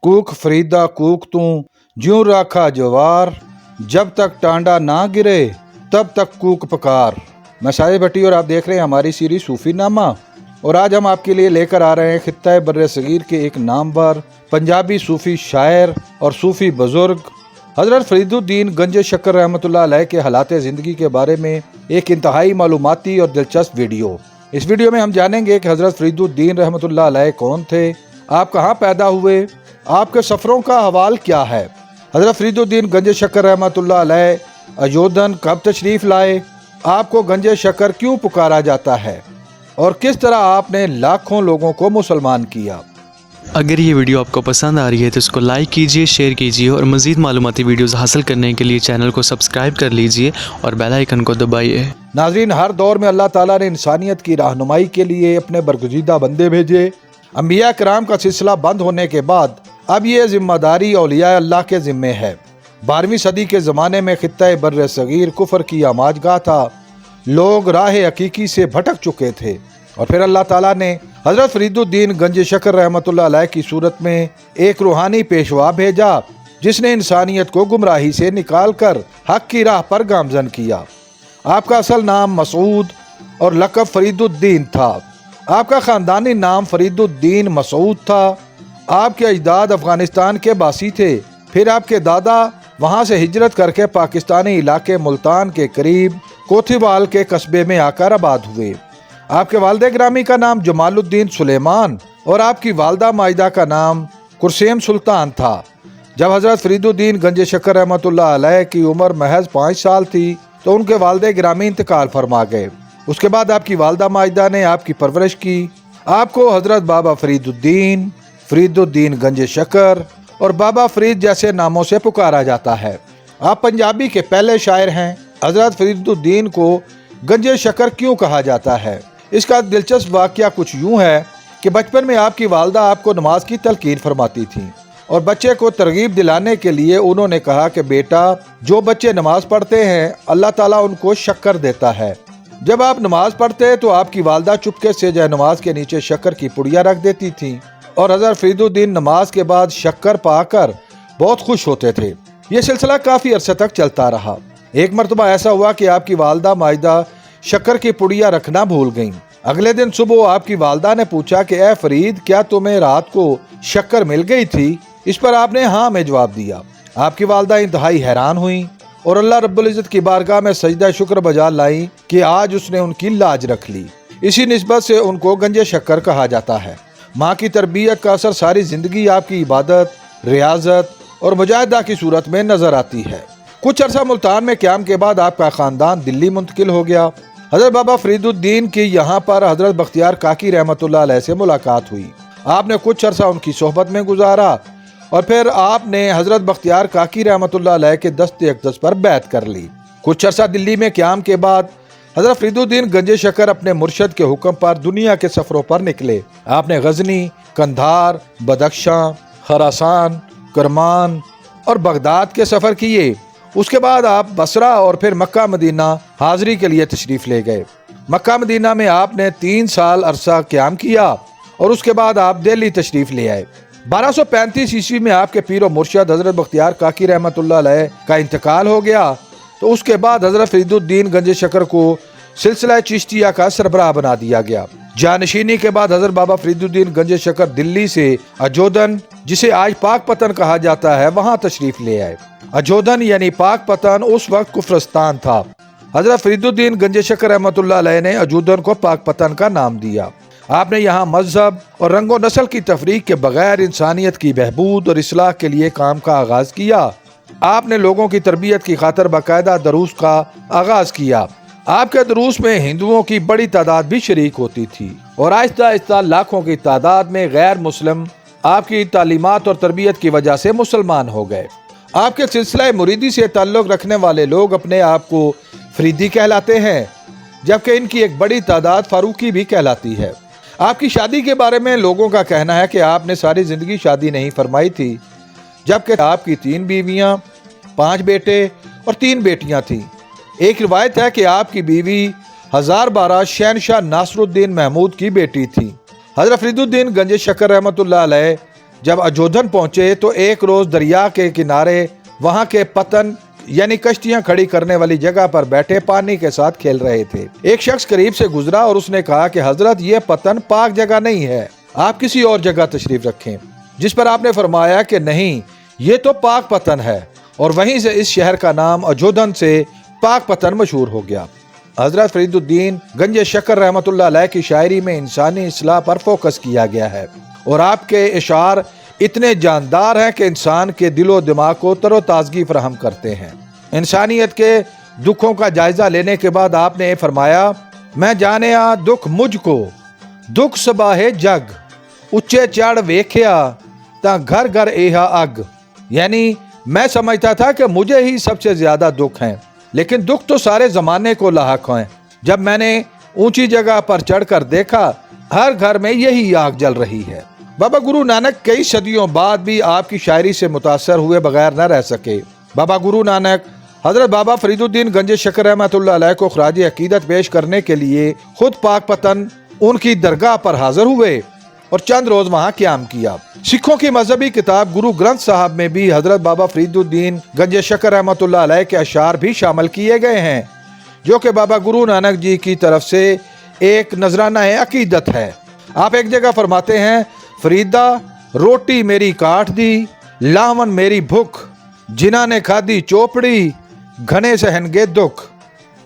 कूक फरीदा कूक तू ज्यों राखा जवार, जब तक टांडा ना गिरे तब तक कूक पकार। मैं साहिब भट्टी और आप देख रहे हैं हमारी सीरीज सूफी नामा। और आज हम आपके लिए लेकर आ रहे हैं खित्ता बर्रे सगीर के एक नामवर पंजाबी सूफी शायर और सूफी बुजुर्ग हज़रत फरीदुद्दीन गंज शक्कर रहमतुल्लाह अलैह के हालात ज़िंदगी के बारे में एक इंतहाई मालूमाती और दिलचस्प वीडियो। इस वीडियो में हम जानेंगे कि हज़रत फरीदुद्दीन रहमतुल्लाह अलैह कौन थे, आप कहाँ पैदा हुए, आपके सफ़रों का हवाल क्या है, हज़रत फरीदुद्दीन गंज शक्कर रहमतुल्लाह अलैह अजोदन कब तशरीफ़ लाए, आपको गंज शक्कर क्यों पुकारा जाता है और किस तरह आपने लाखों लोगों को मुसलमान किया। अगर ये वीडियो आपको पसंद आ रही है तो इसको लाइक कीजिए, शेयर कीजिए और मज़ीद मालूमाती वीडियोस हासिल करने के लिए चैनल को सब्सक्राइब कर लीजिए और बेल आइकन को दबाइए। नाज़रीन, हर दौर में अल्लाह ताला ने इंसानियत की रहनुमाई के लिए अपने बरगुज़ीदा बंदे भेजे। अंबिया कराम का सिलसिला बंद होने के बाद अब ये जिम्मेदारी औलिया अल्लाह के ज़िम्मे है। 12वीं सदी के ज़माने में खित्ता बर्रे सगीर कुफर की आमाजगाह था। लोग राह हकीकी से भटक चुके थे और फिर अल्लाह ताला ने हज़रत फरीदुद्दीन गंज शक्कर रहमतुल्लाह अलैह की सूरत में एक रूहानी पेशवा भेजा, जिसने इंसानियत को गुमराही से निकाल कर हक की राह पर गामजन किया। आपका असल नाम मसूद और लक़ब फरीदुद्दीन था। आपका ख़ानदानी नाम फरीदुद्दीन मसूद था। आपके अजदाद अफ़गानिस्तान के बासी थे। फिर आपके दादा वहाँ से हिजरत करके पाकिस्तानी इलाके मुल्तान के करीब कोथिवाल के कस्बे में आकर आबाद हुए। आपके वालिद ग्रामी का नाम जमालुद्दीन सुलेमान और आपकी वालदा माइदा का नाम कुरसेम सुल्तान था। जब हज़रत फरीदुद्दीन गंज शक्कर रहमतुल्लाह अलैह की उम्र महज 5 साल थी तो उनके वालिद ग्रामी इंतकाल फरमा गए। उसके बाद आपकी वालदा माइदा ने आपकी परवरिश की। आपको हज़रत बाबा फरीदुद्दीन, फरीदुद्दीन गंज शक्कर और बाबा फरीद जैसे नामों से पुकारा जाता है। आप पंजाबी के पहले शायर हैं। हज़रत फरीदुद्दीन को गंज शक्कर क्यों कहा जाता है? इसका दिलचस्प वाक़या कुछ यूँ है कि बचपन में आपकी वालदा आपको नमाज की तलकीन फरमाती थी और बच्चे को तरगीब दिलाने के लिए उन्होंने कहा कि बेटा, जो बच्चे नमाज पढ़ते हैं अल्लाह ताला उनको शक्कर देता है। जब आप नमाज पढ़ते तो आपकी वालदा चुपके से जय नमाज के नीचे शक्कर की पुड़िया रख देती थी और हज़रत फरीदुद्दीन नमाज के बाद शक्कर पाकर बहुत खुश होते थे। ये सिलसिला काफ़ी अरसे तक चलता रहा। एक मरतबा ऐसा हुआ कि आपकी वालदा माइदा शक्कर की पुड़िया रखना भूल गईं। अगले दिन सुबह आपकी वालदा ने पूछा कि ए फरीद, क्या तुम्हें रात को शक्कर मिल गई थी? इस पर आपने हाँ में जवाब दिया। आपकी वालदा इंतहाई हैरान हुई और अल्लाह रब्बुल इज़्ज़त की बारगाह में सजदा शुक्र बजा लाई कि आज उसने उनकी लाज रख ली। इसी निस्बत से उनको गंज शक्कर कहा जाता है। माँ की तरबियत का असर सारी ज़िंदगी आपकी इबादत, रियाजत और मुजाहिदा की सूरत में नज़र आती है। कुछ अरसा मुल्तान में क़याम के बाद आपका ख़ानदान दिल्ली मुंतकिल हो गया। हज़रत बाबा फरीदुद्दीन की यहाँ पर हज़रत बख्तियार काकी रहमतुल्लाह अलैह से मुलाकात हुई। आपने कुछ अरसा उनकी सोहबत में गुजारा और फिर आपने हज़रत बख्तियार काकी रहमतुल्लाह अलैह के दस्ते अक़दस पर बैत कर ली। कुछ अरसा दिल्ली में क़याम के बाद हज़रत फरीदुद्दीन गंज शक्कर अपने मुर्शद के हुक्म पर दुनिया के सफ़रों पर निकले। आपने गज़नी, कंधार, बदख्शां, खरासान, करमान और बगदाद के सफ़र किए। उसके बाद आप बसरा और फिर मक्का मदीना हाज़री के लिए तशरीफ़ ले गए। मक्का मदीना में आपने 3 साल अरसा क़याम किया और उसके बाद आप दिल्ली तशरीफ़ ले आए। 1235 ईस्वी में आपके पीर और मुर्शद हज़रत बख्तियार काकी रहमतुल्लाह अलैह का इंतकाल हो गया। तो उसके बाद हज़रत फरीदुद्दीन गंज शक्कर को सिलसिला चिश्तिया का सरबराह बना दिया गया। जानशीनी के बाद हज़रत बाबा फरीदुद्दीन गंज शक्कर दिल्ली से अजोदन, जिसे आज पाकपतन कहा जाता है, वहाँ तशरीफ़ ले आए। अजोदन यानी पाकपतन उस वक्त कुफरस्तान था। हज़रत फरीदुद्दीन गंज शक्कर रहमतुल्लाह अलैह ने अजोदन को पाकपतन का नाम दिया। आपने यहाँ मजहब और रंगो नस्ल की तफरीक के बगैर इंसानियत की बहबूद और इस्लाह के लिए काम का आगाज़ किया। आपने लोगों की तरबियत की खातर बाकायदा दरूस का आगाज़ किया। आपके दरूस में हिंदुओं की बड़ी तादाद भी शरीक होती थी और आहिस्ता आहिस्ता लाखों की तादाद में गैर मुस्लिम आपकी तालीमात और तरबियत की वजह से मुसलमान हो गए। आपके सिलसिला मुरीदी से ताल्लुक़ रखने वाले लोग अपने आप को फरीदी कहलाते हैं, जबकि इनकी एक बड़ी तादाद फारूकी भी कहलाती है। आपकी शादी के बारे में लोगों का कहना है कि आपने सारी ज़िंदगी शादी नहीं फरमाई थी, जबकि आपकी 3 बीवियां, 5 बेटे और 3 बेटियां थीं। एक रिवायत है कि आपकी बीवी 1012 शहनशाह नासरुद्दीन महमूद की बेटी थी। हज़रत फरीदुद्दीन गंज शक्कर रहमतुल्लाह अलैह जब अजोधन पहुंचे तो एक रोज दरिया के किनारे वहां के पतन यानी कश्तियां खड़ी करने वाली जगह पर बैठे पानी के साथ खेल रहे थे। एक शख्स करीब से गुजरा और उसने कहा कि हजरत ये पतन पाक जगह नहीं है, आप किसी और जगह तशरीफ रखें। जिस पर आपने फरमाया कि नहीं, ये तो पाक पतन है, और वहीं से इस शहर का नाम अजोधन से पाक पतन मशहूर हो गया। हजरत फरीदुद्दीन गंज शकर रहमतुल्लाह अलैह की शायरी में इंसानी इस्लाह पर फोकस किया गया है, और आपके इशार इतने जानदार हैं कि इंसान के दिलो दिमाग को तरोताजगी फराहम करते हैं। इंसानियत के दुखों का जायजा लेने के बाद आपने फरमाया, मैं जाने आ दुख मुझको, दुख सबाहे जग, उच्चे चढ़ वेख्या ता घर घर एहा अग। यानी मैं समझता था कि मुझे ही सबसे ज्यादा दुख हैं, लेकिन दुख तो सारे जमाने को लाहक हैं। जब मैंने ऊंची जगह पर चढ़कर देखा, हर घर में यही आग जल रही है। बाबा गुरु नानक कई सदियों बाद भी आपकी शायरी से मुतासर हुए बगैर न रह सके। बाबा गुरु नानक हजरत बाबा फरीदुद्दीन गंज शकर रहमतुल्लाह अलैह को खराज अकीदत पेश करने के लिए खुद पाक पतन उनकी दरगाह पर हाजिर हुए और चंद रोज वहां क्याम किया। सिखों की मजहबी किताब गुरु ग्रंथ साहब में भी हजरत बाबा फरीदुद्दीन गंज शकर रहमतुल्लाह अलैह के अशार भी शामिल किए गए हैं, जो कि बाबा गुरु नानक जी की तरफ से एक नजराना अकीदत है। आप एक जगह फरमाते हैं, फरीदा रोटी मेरी काट दी, लावन मेरी भूख, जिन्हा ने खादी चोपड़ी, घने सहनगे दुख।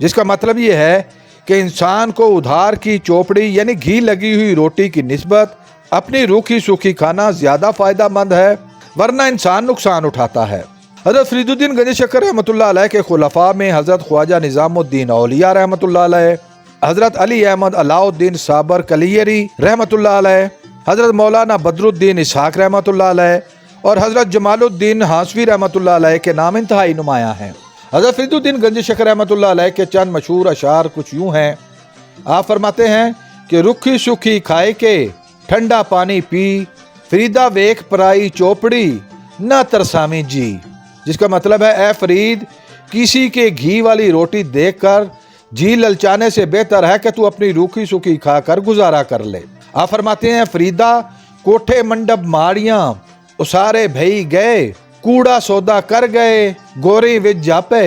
जिसका मतलब ये है कि इंसान को उधार की चोपड़ी यानी घी लगी हुई रोटी की निस्बत अपनी रूखी सूखी खाना ज्यादा फायदा मंद है, वरना इंसान नुकसान उठाता है। हजरत फरीदुद्दीन गंज शकर रहमतुल्लाह अलैह के खुलफा में हजरत ख्वाजा निजामुद्दीन औलिया रहमतुल्लाह अलैह, हजरत अली अहमद अलाउद्दीन साबर कलियरी रहमतुल्लाह अलैह, हजरत मौलाना बदरुद्दीन इसहाक रहमतुल्लाह अलैह और हजरत जमालुद्दीन हासवी रहमतुल्लाह अलैह के नाम इंतहाई नुमाया हैं। हजरत फरीदुद्दीन गंज शकर रहमतुल्लाह अलैह के चंद मशहूर अशार कुछ यूं हैं। आप फरमाते हैं कि रुखी सुखी खाए के ठंडा पानी पी, फरीदा वेख पराई चोपड़ी न तरसामी जी। जिसका मतलब है, ए फरीद, किसी के घी वाली रोटी देखकर जी ललचाने से बेहतर है कि तू अपनी रूखी सूखी खाकर गुजारा कर ले। आप फरमाते हैं, फरीदा कोठे मंडप माड़ियां उसारे भई गए, कूड़ा सौदा कर गए, गोरी विच जापे।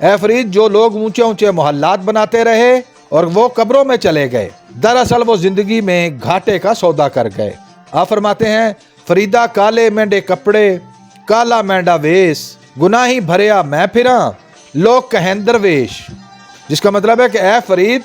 ए फरीद, जो लोग ऊंचे ऊंचे मोहल्लात बनाते रहे और वो कब्रों में चले गए, दरअसल वो जिंदगी में घाटे का सौदा कर गए। आप फरमाते हैं, फरीदा काले मेंढे कपड़े, काला मेंढा वेश, गुनाही भरिया मैं फिरा, लोग कहें दरवेश। जिसका मतलब है कि ए फरीद,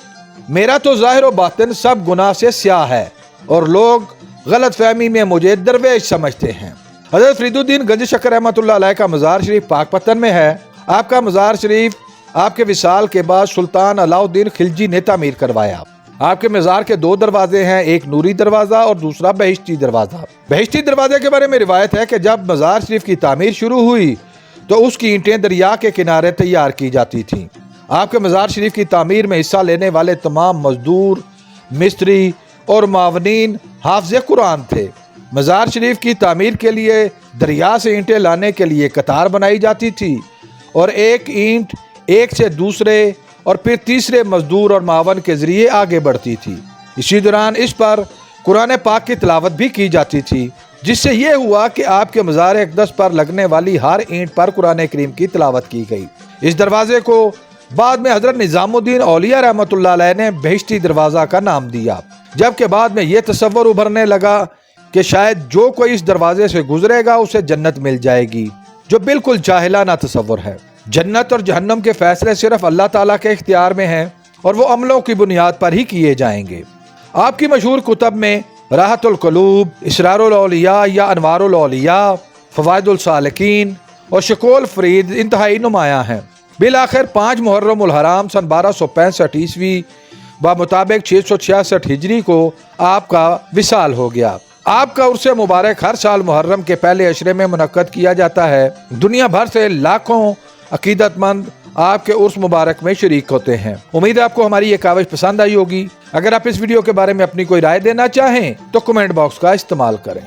मेरा तो जाहिर व बातिन सब गुनाह से स्याह है और लोग गलत फहमी में मुझे दरवेश समझते हैं। हजरत फरीदुद्दीन गंज शकर रहमतुल्लाह अलैह का मज़ार शरीफ पाक पतन में है। आपका मज़ार शरीफ आपके विसाल के बाद सुल्तान अलाउद्दीन खिलजी ने तामीर करवाया। आपके मज़ार के दो दरवाजे हैं, एक नूरी दरवाज़ा और दूसरा बहिश्ती दरवाज़ा। बहिश्ती दरवाजे के बारे में रिवायत है कि जब मज़ार शरीफ की तामीर शुरू हुई तो उसकी ईंटें दरिया के किनारे तैयार की जाती थीं। आपके मज़ार शरीफ की तामीर में हिस्सा लेने वाले तमाम मजदूर, मिस्त्री और मावनीन हाफ़िज़ कुरान थे। मज़ार शरीफ की तामीर के लिए दरिया से ईंटें लाने के लिए कतार बनाई जाती थी और एक ईंट एक से दूसरे और फिर तीसरे मजदूर और मावन के जरिए आगे बढ़ती थी। इसी दौरान इस पर कुरान पाक की तिलावत भी की जाती थी, जिससे यह हुआ कि आपके मज़ार अक़दस पर लगने वाली हर ईंट पर कुरान करीम की तिलावत की गई। इस दरवाजे को बाद में हजरत निजामुद्दीन औलिया रहमतुल्लाह अलैह ने बहिश्ती दरवाज़ा का नाम दिया, जबकि बाद में यह तसव्वुर उभरने लगा कि शायद जो कोई इस दरवाजे से गुजरेगा उसे जन्नत मिल जाएगी, जो बिल्कुल जाहिलाना तसव्वुर है। जन्नत और जहन्नम के फैसले सिर्फ अल्लाह ताला के इख्तियार में हैं और वो अमलों की बुनियाद पर ही किए जाएंगे। आपकी मशहूर कुतब में राहतुल क़ुलूब, इसरारुल औलिया या अनवारुल औलिया, फ़वाइदुल सालिकीन और शकोल फरीद इंतहाई नुमायां हैं। बिल आखिर 5 मुहर्रम उल हराम सन 1265 ईस्वी व मुताबिक 666 हिजरी को आपका विसाल हो गया। आपका उर्से मुबारक हर साल मुहर्रम के पहले अशरे में मुनक्कद किया जाता है। दुनिया भर से लाखों अकीदतमंद आपके उर्स मुबारक में शरीक होते हैं। उम्मीद है आपको हमारी ये काविश पसंद आई होगी। अगर आप इस वीडियो के बारे में अपनी कोई राय देना चाहें तो कमेंट बॉक्स का इस्तेमाल करें।